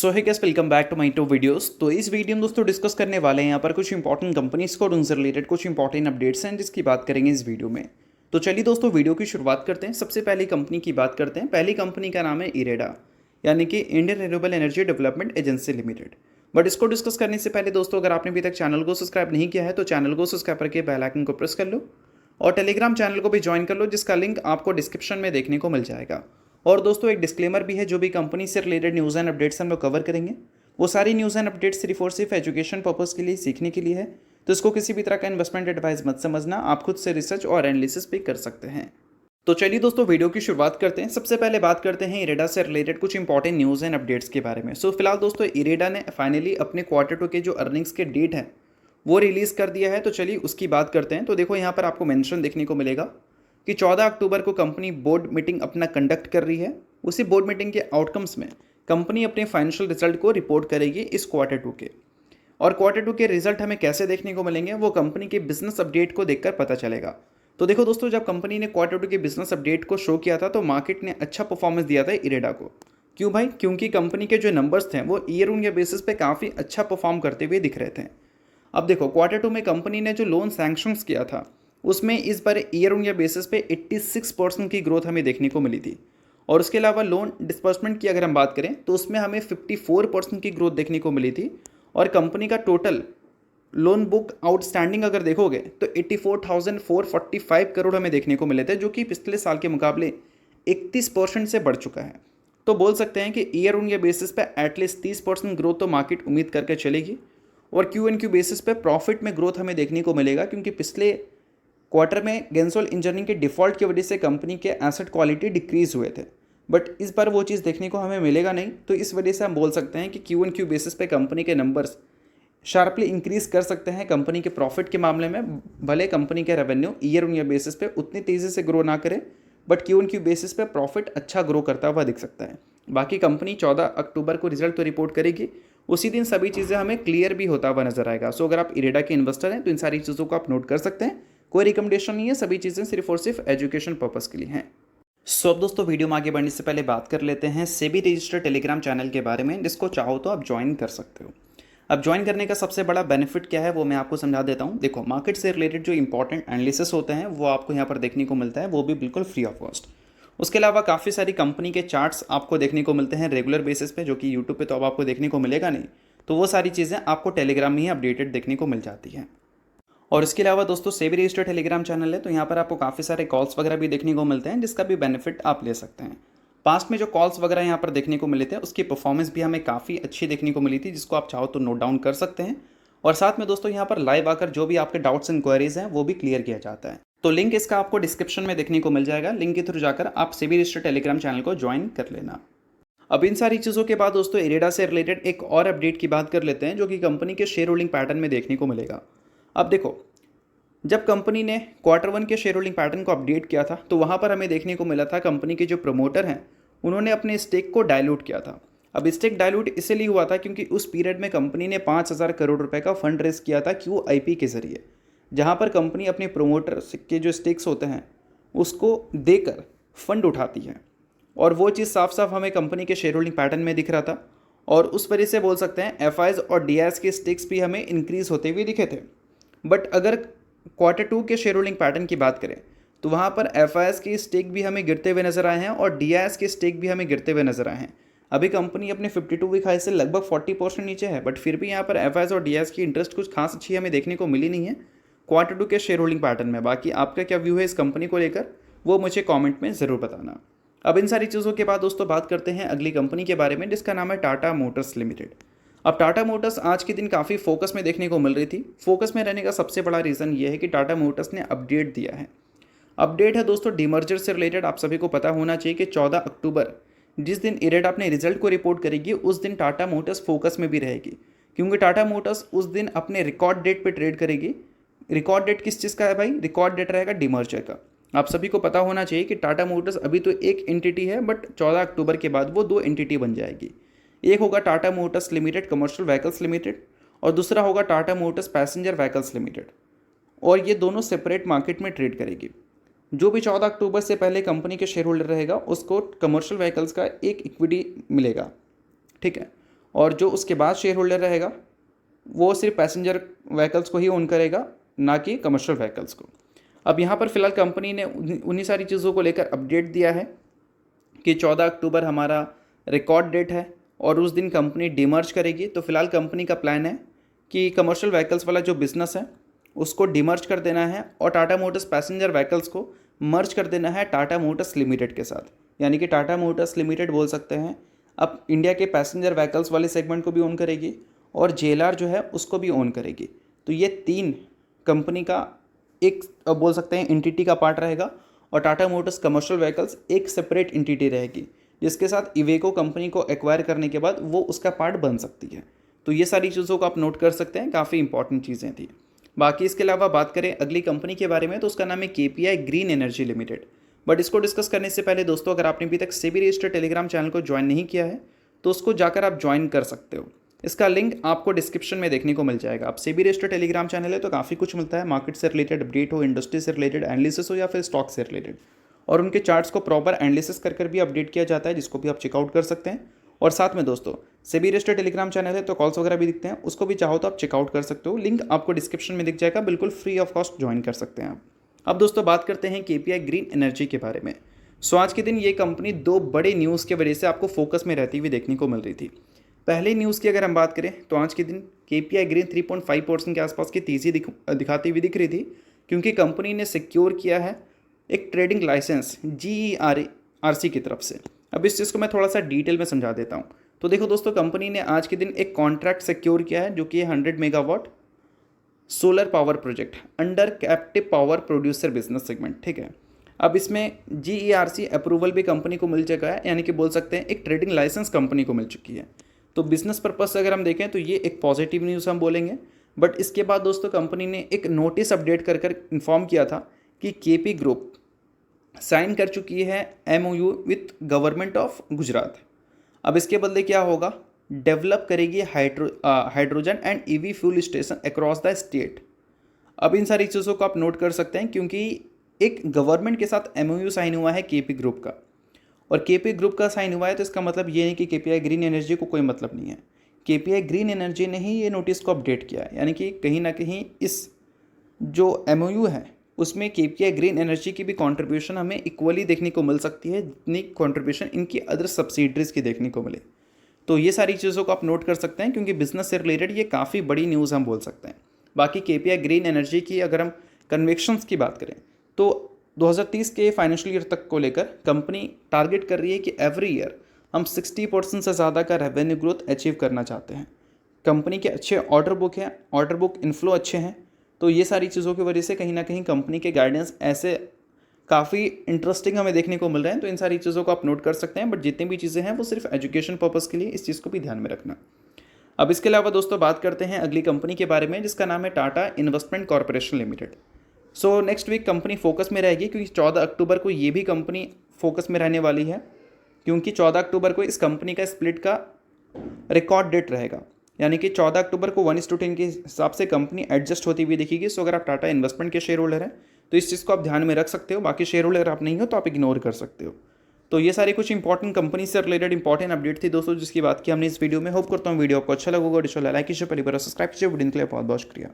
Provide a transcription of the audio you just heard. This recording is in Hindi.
So hi guys welcome back to my to videos. तो इस वीडियो में दोस्तों डिस्कस करने वाले हैं यहाँ पर कुछ इंपॉर्टेंट कंपनीज को और उनसे रिलेटेड कुछ इंपॉर्टेंट अपडेट्स हैं जिसकी बात करेंगे इस वीडियो में। तो चलिए दोस्तों वीडियो की शुरुआत करते हैं। सबसे पहली कंपनी की बात करते हैं। पहली कंपनी का नाम है इरेडा, यानी कि Indian renewable energy development agency limited. But इसको डिस्कस करने से पहले दोस्तों अगर आपने अभी तक चैनल को सब्सक्राइब नहीं किया है तो चैनल को सब्सक्राइब करके बेल आइकन को प्रेस कर लो और टेलीग्राम चैनल को भी ज्वाइन कर लो, जिसका लिंक आपको डिस्क्रिप्शन में देखने को मिल जाएगा। और दोस्तों एक डिस्क्लेमर भी है, जो भी कंपनी से रिलेटेड न्यूज़ एंड अपडेट्स हम लोग कवर करेंगे वो सारी न्यूज़ एंड अपडेट्स सिर्फ और सिर्फ एजुकेशन पर्पज़ के लिए, सीखने के लिए है। तो इसको किसी भी तरह का इन्वेस्टमेंट एडवाइस मत समझना, आप खुद से रिसर्च और एनालिसिस भी कर सकते हैं। तो चलिए दोस्तों वीडियो की शुरुआत करते हैं। सबसे पहले बात करते हैं इरेडा से रिलेटेड कुछ इंपॉर्टेंट न्यूज़ एंड अपडेट्स के बारे में। सो फिलहाल दोस्तों इरेडा ने फाइनली अपने Q2 के जो अर्निंग्स के डेट है वो रिलीज़ कर दिया है। तो चलिए उसकी बात करते हैं। तो देखो यहाँ पर आपको मेंशन देखने को मिलेगा कि 14 अक्टूबर को कंपनी बोर्ड मीटिंग अपना कंडक्ट कर रही है। उसी बोर्ड मीटिंग के आउटकम्स में कंपनी अपने फाइनेंशियल रिजल्ट को रिपोर्ट करेगी इस Q2 के। और Q2 के रिजल्ट हमें कैसे देखने को मिलेंगे वो कंपनी के बिजनेस अपडेट को देखकर पता चलेगा। तो देखो दोस्तों, जब कंपनी ने Q2 के बिजनेस अपडेट को शो किया था तो मार्केट ने अच्छा परफॉर्मेंस दिया था इरेडा को। क्यों भाई? क्योंकि कंपनी के जो नंबर्स थे वो ईयर ऑन ईयर बेसिस पे काफ़ी अच्छा परफॉर्म करते हुए दिख रहे थे। अब देखो Q2 में कंपनी ने जो लोन सैंक्शंस किया था उसमें इस बार ईयर ऑन ईयर बेसिस पे 86% की ग्रोथ हमें देखने को मिली थी। और उसके अलावा लोन डिस्बर्समेंट की अगर हम बात करें तो उसमें हमें 54% की ग्रोथ देखने को मिली थी। और कंपनी का टोटल लोन बुक आउटस्टैंडिंग अगर देखोगे तो 84,445 करोड़ हमें देखने को मिले थे, जो कि पिछले साल के मुकाबले 31% से बढ़ चुका है। तो बोल सकते हैं कि ईयर ऑन ईयर बेसिस पे एटलीस्ट 30% ग्रोथ तो मार्केट उम्मीद करके चलेगी। और क्यू एन क्यू बेसिस पे प्रॉफिट में ग्रोथ हमें देखने को मिलेगा, क्योंकि पिछले क्वार्टर में गेंसोल इंजीनियरिंग के डिफ़ॉल्ट की वजह से कंपनी के एसेट क्वालिटी डिक्रीज़ हुए थे। बट इस बार वो चीज़ देखने को हमें मिलेगा नहीं। तो इस वजह से हम बोल सकते हैं कि क्यू एन क्यू बेसिस पे कंपनी के नंबर्स शार्पली इंक्रीज़ कर सकते हैं कंपनी के प्रॉफिट के मामले में। भले कंपनी के revenue year on year basis पे उतनी तेज़ी से ग्रो ना करे, but Q N Q basis पे प्रॉफिट अच्छा ग्रो करता हुआ दिख सकता है। बाकी कंपनी 14 अक्टूबर को रिजल्ट तो रिपोर्ट करेगी, उसी दिन सभी चीज़ें हमें क्लियर भी होता हुआ नजर आएगा। सो अगर आप इरेडा के इन्वेस्टर हैं तो इन सारी चीज़ों को आप नोट कर सकते हैं। कोई रिकमेंडेशन नहीं है, सभी चीज़ें सिर्फ और सिर्फ एजुकेशन पर्पज़ के लिए हैं। सो अब दोस्तों वीडियो में आगे बढ़ने से पहले बात कर लेते हैं सेबी रजिस्टर्ड टेलीग्राम चैनल के बारे में, जिसको चाहो तो आप ज्वाइन कर सकते हो। अब ज्वाइन करने का सबसे बड़ा बेनिफिट क्या है वो मैं आपको समझा देता हूँ। देखो, मार्केट से रिलेटेड जो इंपॉर्टेंट एनालिसिस होते हैं वो आपको यहाँ पर देखने को मिलता है, वो भी बिल्कुल फ्री ऑफ कॉस्ट। उसके अलावा काफ़ी सारी कंपनी के चार्ट्स आपको देखने को मिलते हैं रेगुलर बेसिस पे, जो कि यूट्यूब पे तो अब आपको देखने को मिलेगा नहीं। तो वो सारी चीज़ें आपको टेलीग्राम में ही अपडेटेड देखने को मिल जाती हैं। और इसके अलावा दोस्तों सेबी रजिस्टर्ड टेलीग्राम चैनल है, तो यहाँ पर आपको काफ़ी सारे कॉल्स वगैरह भी देखने को मिलते हैं, जिसका भी बेनिफिट आप ले सकते हैं। पास्ट में जो कॉल्स वगैरह यहाँ पर देखने को मिले थे उसकी परफॉर्मेंस भी हमें काफ़ी अच्छी देखने को मिली थी, जिसको आप चाहो तो नोट डाउन कर सकते हैं। और साथ में दोस्तों यहाँ पर लाइव आकर जो भी आपके डाउट्स इंक्वायरीज हैं वो भी क्लियर किया जाता है। तो लिंक इसका आपको डिस्क्रिप्शन में देखने को मिल जाएगा, लिंक के थ्रू जाकर आप सेबी रजिस्टर्ड टेलीग्राम चैनल को ज्वाइन कर लेना। अब इन सारी चीज़ों के बाद दोस्तों इरेडा से रिलेटेड एक और अपडेट की बात कर लेते हैं, जो कि कंपनी के शेयर होल्डिंग पैटर्न में देखने को मिलेगा। अब देखो, जब कंपनी ने Q1 के शेयर होल्डिंग पैटर्न को अपडेट किया था तो वहाँ पर हमें देखने को मिला था कंपनी के जो प्रमोटर हैं उन्होंने अपने स्टेक को डाइल्यूट किया था। अब स्टेक डाइल्यूट इसलिए हुआ था क्योंकि उस पीरियड में कंपनी ने 5,000 करोड़ रुपए का फंड रेज किया था QIP के ज़रिए, जहाँ पर कंपनी अपने प्रोमोटर के जो स्टेक्स होते हैं उसको देकर फंड उठाती है। और वो चीज़ साफ साफ हमें कंपनी के शेयर होल्डिंग पैटर्न में दिख रहा था। और उस वजह से बोल सकते हैं FIs और DIs के स्टेक्स भी हमें इंक्रीज़ होते हुए दिखे थे। बट अगर Q2 के शेयर होल्डिंग पैटर्न की बात करें तो वहाँ पर FIs के स्टेक भी हमें गिरते हुए नजर आए हैं और DIs के स्टेक भी हमें गिरते हुए नजर आए हैं। अभी कंपनी अपने 52 वीक हाई से लगभग 40% नीचे है, बट फिर भी यहाँ पर FIs और DIs की इंटरेस्ट कुछ खास अच्छी हमें देखने को मिली नहीं है Q2 के शेयर होल्डिंग पैटर्न में। बाकी आपका क्या व्यू है इस कंपनी को लेकर वो मुझे कॉमेंट में ज़रूर बताना। अब इन सारी चीज़ों के बाद दोस्तों बात करते हैं अगली कंपनी के बारे में, जिसका नाम है टाटा मोटर्स लिमिटेड। अब टाटा मोटर्स आज के दिन काफ़ी फोकस में देखने को मिल रही थी। फोकस में रहने का सबसे बड़ा रीज़न ये है कि टाटा मोटर्स ने अपडेट दिया है। अपडेट है दोस्तों डीमर्जर से रिलेटेड। आप सभी को पता होना चाहिए कि 14 अक्टूबर जिस दिन इरेडा अपने रिजल्ट को रिपोर्ट करेगी उस दिन टाटा मोटर्स फोकस में भी रहेगी, क्योंकि टाटा मोटर्स उस दिन अपने रिकॉर्ड डेट पे ट्रेड करेगी। रिकॉर्ड डेट किस चीज़ का है भाई? रिकॉर्ड डेट रहेगा डीमर्जर का। आप सभी को पता होना चाहिए कि टाटा मोटर्स अभी तो एक एंटिटी है, बट 14 अक्टूबर के बाद वो 2 एंटिटी बन जाएगी। एक होगा Tata Motors limited commercial vehicles limited और दूसरा होगा Tata Motors passenger vehicles limited. और ये दोनों सेपरेट मार्केट में ट्रेड करेगी। जो भी 14 अक्टूबर से पहले कंपनी के शेयर होल्डर रहेगा उसको कमर्शियल व्हीकल्स का एक इक्विटी मिलेगा, ठीक है। और जो उसके बाद शेयर होल्डर रहेगा वो सिर्फ पैसेंजर व्हीकल्स को ही ओन करेगा, ना कि कमर्शियल व्हीकल्स को। अब यहाँ पर फिलहाल कंपनी ने उन्हीं सारी चीज़ों को लेकर अपडेट दिया है कि 14 अक्टूबर हमारा रिकॉर्ड डेट है और उस दिन कंपनी डिमर्ज करेगी। तो फिलहाल कंपनी का प्लान है कि कमर्शियल व्हीकल्स वाला जो बिज़नेस है उसको डिमर्ज कर देना है और टाटा मोटर्स पैसेंजर व्हीकल्स को मर्ज कर देना है टाटा मोटर्स लिमिटेड के साथ। यानी कि टाटा मोटर्स लिमिटेड बोल सकते हैं अब इंडिया के पैसेंजर व्हीकल्स वाले सेगमेंट को भी ओन करेगी और JLR जो है उसको भी ओन करेगी। तो ये 3 कंपनी का एक बोल सकते हैं एंटिटी का पार्ट रहेगा और टाटा मोटर्स कमर्शियल व्हीकल्स एक सेपरेट एंटिटी रहेगी, जिसके साथ इवेको कंपनी को एक्वायर करने के बाद वो उसका पार्ट बन सकती है। तो ये सारी चीज़ों को आप नोट कर सकते हैं, काफ़ी इंपॉर्टेंट चीज़ें थी। बाकी इसके अलावा बात करें अगली कंपनी के बारे में तो उसका नाम है KPI green energy limited. But इसको डिस्कस करने से पहले दोस्तों, अगर आपने अभी तक सेबी रजिस्टर्ड टेलीग्राम चैनल को ज्वाइन नहीं किया है तो उसको जाकर आप ज्वाइन कर सकते हो। इसका लिंक आपको डिस्क्रिप्शन में देखने को मिल जाएगा। आप सेबी रजिस्टर्ड टेलीग्राम चैनल है तो काफ़ी कुछ मिलता है, मार्केट से रिलेटेड अपडेट हो, इंडस्ट्री से रिलेटेड एनालिसिस हो या फिर स्टॉक से रिलेटेड, और उनके चार्ट्स को प्रॉपर एनालिसिस कर भी अपडेट किया जाता है, जिसको भी आप चेकआउट कर सकते हैं। और साथ में दोस्तों सेबी रजिस्टर्ड टेलीग्राम चैनल है तो कॉल्स वगैरह भी दिखते हैं, उसको भी चाहो तो आप चेकआउट कर सकते हो, लिंक आपको डिस्क्रिप्शन में दिख जाएगा, बिल्कुल फ्री ऑफ कॉस्ट ज्वाइन कर सकते हैं आप। अब दोस्तों बात करते हैं KPI ग्रीन एनर्जी के बारे में। सो आज के दिन ये कंपनी 2 बड़े न्यूज़ के वजह से आपको फोकस में रहती हुई देखने को मिल रही थी। पहले न्यूज़ की अगर हम बात करें तो आज के दिन KPI ग्रीन 3.5% के आसपास की तेज़ी दिखाती हुई दिख रही थी, क्योंकि कंपनी ने सिक्योर किया है एक ट्रेडिंग लाइसेंस GERC की तरफ से। अब इस चीज़ को मैं थोड़ा सा डिटेल में समझा देता हूँ। तो देखो दोस्तों, कंपनी ने आज के दिन एक कॉन्ट्रैक्ट सिक्योर किया है जो कि 100 megawatt solar power project under captive power producer business segment, ठीक है। अब इसमें GERC अप्रूवल भी कंपनी को मिल चुका है, यानी कि बोल सकते हैं एक ट्रेडिंग लाइसेंस कंपनी को मिल चुकी है। तो बिजनेस पर्पज से अगर हम देखें तो ये एक पॉजिटिव न्यूज़ हम बोलेंगे। बट इसके बाद दोस्तों कंपनी ने एक नोटिस अपडेट कर इन्फॉर्म किया था कि KP ग्रुप साइन कर चुकी है MOU with government of Gujarat. अब इसके बदले क्या होगा, डेवलप करेगी hydrogen and EV fuel station across the state. अब इन सारी चीज़ों को आप नोट कर सकते हैं, क्योंकि एक गवर्नमेंट के साथ MOU साइन हुआ है KP ग्रुप का, और KP ग्रुप का साइन हुआ है तो इसका मतलब ये नहीं कि KPI ग्रीन एनर्जी को कोई मतलब नहीं है। KPI ग्रीन एनर्जी ने ही ये नोटिस को अपडेट किया है, यानी कि कहीं ना कहीं इस जो MOU है उसमें KPI ग्रीन एनर्जी की भी कंट्रीब्यूशन हमें इक्वली देखने को मिल सकती है जितनी कंट्रीब्यूशन इनकी अदर सब्सिडरीज की देखने को मिले। तो ये सारी चीज़ों को आप नोट कर सकते हैं, क्योंकि बिजनेस से रिलेटेड ये काफ़ी बड़ी न्यूज़ हम बोल सकते हैं। बाकी KPI ग्रीन एनर्जी की अगर हम कन्वेक्शंस की बात करें तो 2030 के फाइनेंशियल ईयर तक को लेकर कंपनी टारगेट कर रही है कि एवरी ईयर हम 60% से ज़्यादा का रेवेन्यू ग्रोथ अचीव करना चाहते हैं। कंपनी के अच्छे ऑर्डर बुक हैं, ऑर्डर बुक इनफ्लो अच्छे हैं, तो ये सारी चीज़ों की वजह से कहीं ना कहीं कंपनी के गाइडेंस ऐसे काफ़ी इंटरेस्टिंग हमें देखने को मिल रहे हैं। तो इन सारी चीज़ों को आप नोट कर सकते हैं, बट जितनी भी चीज़ें हैं वो सिर्फ एजुकेशन पर्पज़ के लिए, इस चीज़ को भी ध्यान में रखना। अब इसके अलावा दोस्तों बात करते हैं अगली कंपनी के बारे में, जिसका नाम है Tata investment corporation limited. So next week company focus में रहेगी, क्योंकि 14 अक्टूबर को ये भी कंपनी फोकस में रहने वाली है, क्योंकि 14 अक्टूबर को इस कंपनी का स्प्लिट का रिकॉर्ड डेट रहेगा। यानी कि 14 अक्टूबर को 1:10 के हिसाब से कंपनी एडजस्ट होती हुई दिखेगी। सो अगर आप टाटा इन्वेस्टमेंट के शेयर होल्डर हैं तो इस चीज़ को आप ध्यान में रख सकते हो। बाकी शेयर होल्डर आप नहीं हो तो आप इग्नोर कर सकते हो। तो ये सारी कुछ इंपॉर्टेंट कंपनी से रिलेटेड इंपॉर्टेंट अपडेट थी दोस्तों, जिसकी बात की हमने इस वीडियो में। होप करता हूँ वीडियो आपको अच्छा लगा होगा। लाइक कीजिए, पहली बार सब्सक्राइब कीजिए। वीडियो के लिए बहुत बहुत शुक्रिया।